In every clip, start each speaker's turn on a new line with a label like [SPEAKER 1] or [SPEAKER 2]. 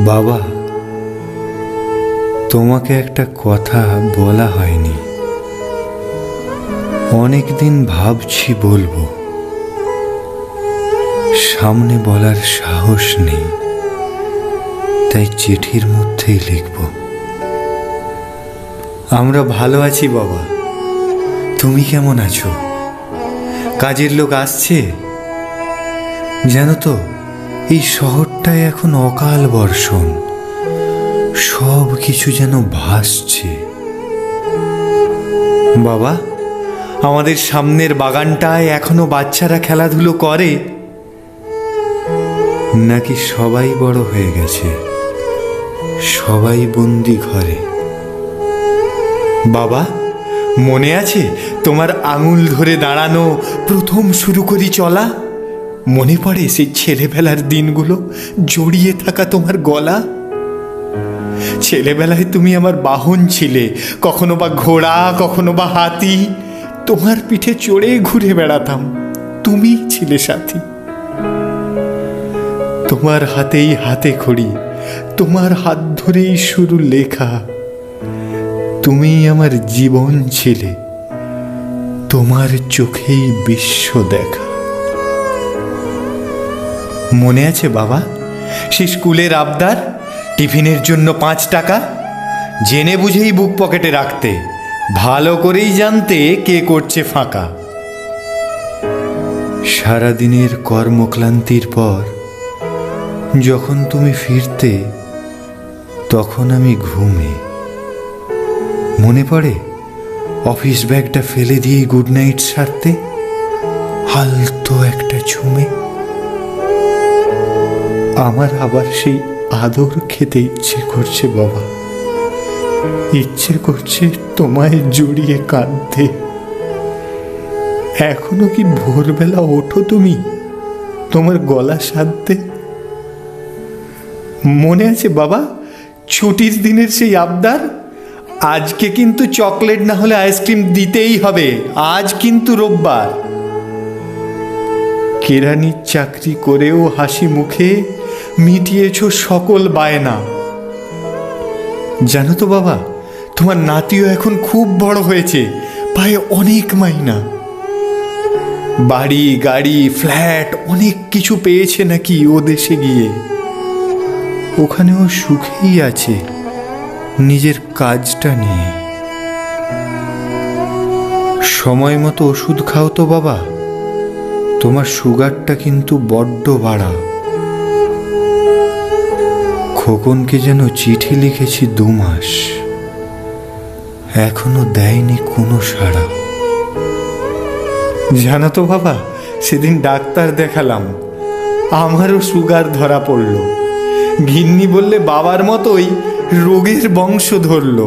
[SPEAKER 1] বাবা, তোমাকে একটা কথা বলা হয়নি। অনেকদিন ভাবছি বলবো, সামনে বলার সাহস নেই, তাই চিঠির মধ্যেই লিখব। আমরা ভালো আছি বাবা, তুমি কেমন আছো? কাজের লোক আসছে? জানো তো, এই শহরটায় এখন অকাল বর্ষণ, সব কিছু যেন ভাসছে। বাবা, আমাদের সামনের বাগানটায় এখনো বাচ্চারা খেলাধুলো করে, নাকি সবাই বড় হয়ে গেছে, সবাই বন্দি ঘরে? বাবা, মনে আছে তোমার আঙুল ধরে দাঁড়ানো, প্রথম শুরু করি চলা? মনে পড়ে সেই ছেলেবেলার দিনগুলো, জড়িয়ে থাকা তোমার গলা? ছেলেবেলায় তুমি আমার বাহন ছিলে, কখনো বা ঘোড়া, কখনো বা হাতি। তোমার পিঠে চড়ে ঘুরে বেড়াতাম, তুমিই ছিলে সাথী। তোমার হাতেই হাতে খড়ি, তোমার হাত ধরেই শুরু লেখা। তুমিই আমার জীবন ছিলে, তোমার চোখেই বিশ্ব দেখা। মনে আছে বাবা, সে স্কুলের আবদার, টিফিনের জন্য 5 টাকা? জেনে বুঝেই বুক পকেটে রাখতে, ভালো করেই জানতে কে করছে ফাঁকা। সারাদিনের কর্মক্লান্তির পর যখন তুমি ফিরতে, তখন আমি ঘুমে। মনে পড়ে অফিস ব্যাগটা ফেলে দিয়ে গুড নাইট সারতে, আলতো একটা ঝুমে। আমার আবার সেই আদর খেতে ইচ্ছে করছে বাবা, ইচ্ছে করছে তোমায় জড়িয়ে কাঁদতে। এখনো কি ভোরবেলা ওঠো তুমি তোমার গলা সাধতে? মনে আছে বাবা, ছুটির দিনের সেই আবদার, আজকে কিন্তু চকলেট না হলে আইসক্রিম দিতেই হবে, আজ কিন্তু রোববার। কেরানির চাকরি করেও হাসি মুখে মিটিয়েছ সকল বায়না। জানো তো বাবা, তোমার নাতিও এখন খুব বড় হয়েছে, পায়ে অনেক মাইনা। বাড়ি, গাড়ি, ফ্ল্যাট অনেক কিছু পেয়েছে নাকি ও দেশে গিয়ে। ওখানেও সুখেই আছে নিজের কাজটা নিয়ে। সময় মতো ওষুধ খাও তো বাবা, তোমার সুগারটা কিন্তু বড্ড বাড়া। খোকনকে যেন চিঠি লিখেছি 2 মাস, এখনো দেয়নি কোনো সাড়া। জানো তো বাবা, সেদিন ডাক্তার দেখালাম, আমারও সুগার ধরা পড়ল। গিন্নি বললে বাবার মতোই রোগের বংশ ধরল।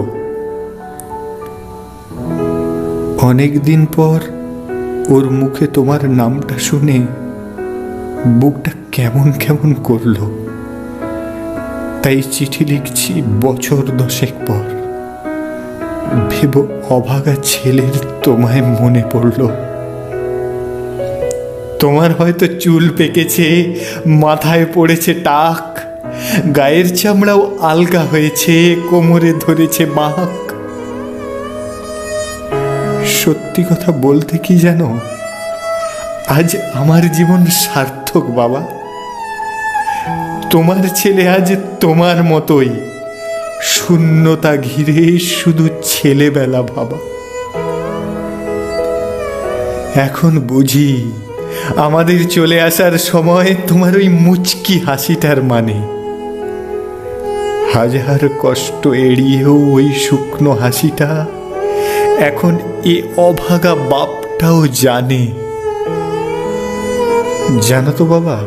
[SPEAKER 1] অনেকদিন পর ওর মুখে তোমার নামটা শুনে বুকটা কেমন কেমন করল। তাই চিঠি লিখছি বছর 10 পর, ভেবো অভাগা ছেলের তোমায় মনে পড়ল। তোমার হয়তো চুল পেকেছে, মাথায় পড়েছে টাক, গায়ের চামড়াও আলগা হয়েছে, কোমরে ধরেছে বাঁক। সত্যি কথা বলতে কি জানো, আজ আমার জীবন সার্থক বাবা। তোমার ছেলে আজ তোমার মতোই, শূন্যতা ঘিরে শুধু ছেলেবেলা ভাবা। এখন বুঝি আমাদের চলে আসার সময় তোমার ওই মুচকি হাসিটার মানে। হাজার কষ্ট এড়িয়েও ওই শুকনো হাসিটা এখন এ অভাগা বাপটাও জানে। জানো তো বাবা,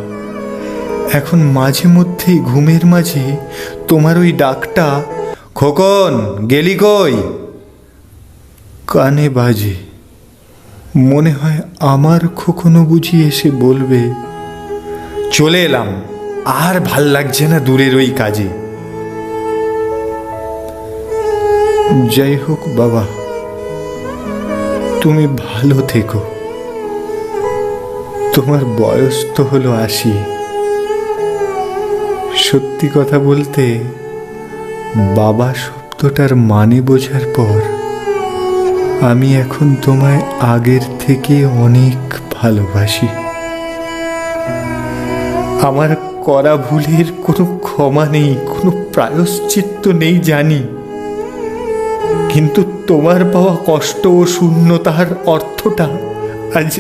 [SPEAKER 1] এখন মাঝে মধ্যেই ঘুমের মাঝে তোমার ওই ডাকটা, খোকন গেলি কই, কানে বাজে। মনে হয় আমার খোকনও বুঝি এসে বলবে, চলে এলাম, আর ভাল লাগছে না দূরের ওই কাজে। যাই হোক বাবা, তুমি ভালো থেকো। তোমার বয়স তো হলো 80, সত্যি কথা বলতে, বাবা শব্দটার মানে বোঝার পর আমি এখন তোমায় আগের থেকে অনেক ভালোবাসি। আমার করা ভুলের কোনো ক্ষমা নেই, কোনো প্রায়শ্চিত্ত নেই জানি, কিন্তু তোমার পাওয়া কষ্ট ও শূন্যতার অর্থটা আজ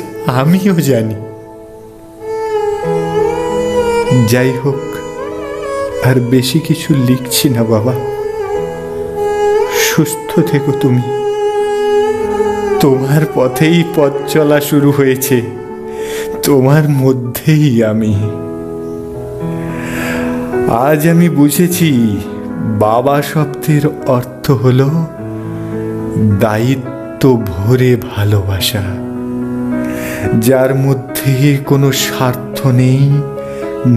[SPEAKER 1] আমিও জানি। যাই হোক, আর বেশি কিছু লিখছি না বাবা। সুস্থ থেকো তুমি। তোমার পথেই পথ চলা শুরু হয়েছে, তোমার মধ্যেই আমি। আজ আমি বুঝেছি বাবা শব্দের অর্থ হলো দায়িত্ব ভরে ভালোবাসা, যার মধ্যে কোনো স্বার্থ নেই,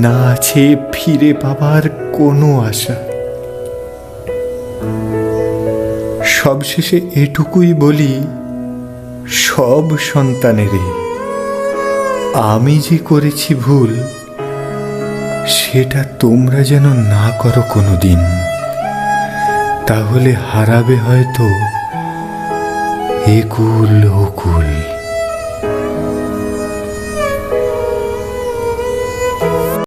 [SPEAKER 1] না আছে ফিরে পাবার কোনো আশা। সবশেষে এটুকুই বলি সব সন্তানেরে, আমি যে করেছি ভুল সেটা তোমরা যেন না করো কোনোদিন, তাহলে হারাবে হয়তো একুল ওকুল।